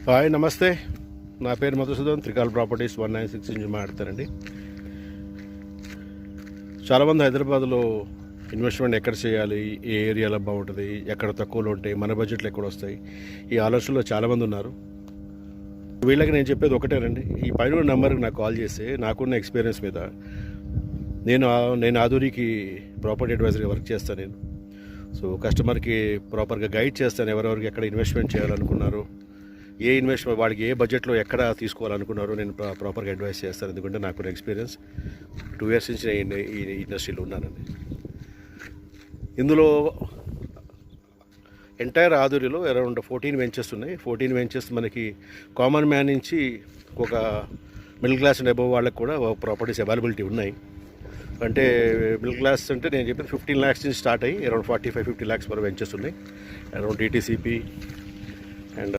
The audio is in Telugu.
హాయ్ నమస్తే, నా పేరు మధుసూదన్, త్రికాల్ ప్రాపర్టీస్ 196 నుంచి మాట్లాడతానండి. చాలామంది హైదరాబాద్లో ఇన్వెస్ట్మెంట్ ఎక్కడ చేయాలి, ఏ ఏరియాలో బాగుంటుంది, ఎక్కడ తక్కువలో ఉంటాయి, మన బడ్జెట్లో ఎక్కడ వస్తాయి, ఈ ఆలోచనలో చాలామంది ఉన్నారు. వీళ్ళకి నేను చెప్పేది ఒకటేనండి, ఈ పైన నెంబర్కి నాకు కాల్ చేస్తే నాకున్న ఎక్స్పీరియన్స్ మీద నేను ఆధురికి ప్రాపర్టీ అడ్వైజర్గా వర్క్ చేస్తాను. నేను కస్టమర్కి ప్రాపర్గా గైడ్ చేస్తాను, ఎవరెవరికి ఎక్కడ ఇన్వెస్ట్మెంట్ చేయాలనుకున్నారు, ఏ ఇన్వెస్ట్మెంట్ వాడికి ఏ బడ్జెట్లో ఎక్కడ తీసుకోవాలనుకున్నారో నేను ప్రాపర్గా అడ్వైస్ చేస్తాను. ఎందుకంటే నాకు ఎక్స్పీరియన్స్ 2 years నుంచి నేను ఈ ఇండస్ట్రీలో ఉన్నానండి. ఇందులో ఎంటైర్ ఆధురిలో అరౌండ్ 14 వెంచర్స్ ఉన్నాయి. 14 వెంచర్స్ మనకి కామన్ మ్యాన్ నుంచి ఒక మిడిల్ క్లాస్ అండ్ అబవ్ వాళ్ళకి కూడా ప్రాపర్టీస్ అవైలబిలిటీ ఉన్నాయి. అంటే మిడిల్ క్లాస్ అంటే నేను చెప్పిన 15 lakhs నుంచి స్టార్ట్ అయ్యి అరౌండ్ 45-50 lakhs వరకు వెంచర్స్ ఉన్నాయి. Around DTCP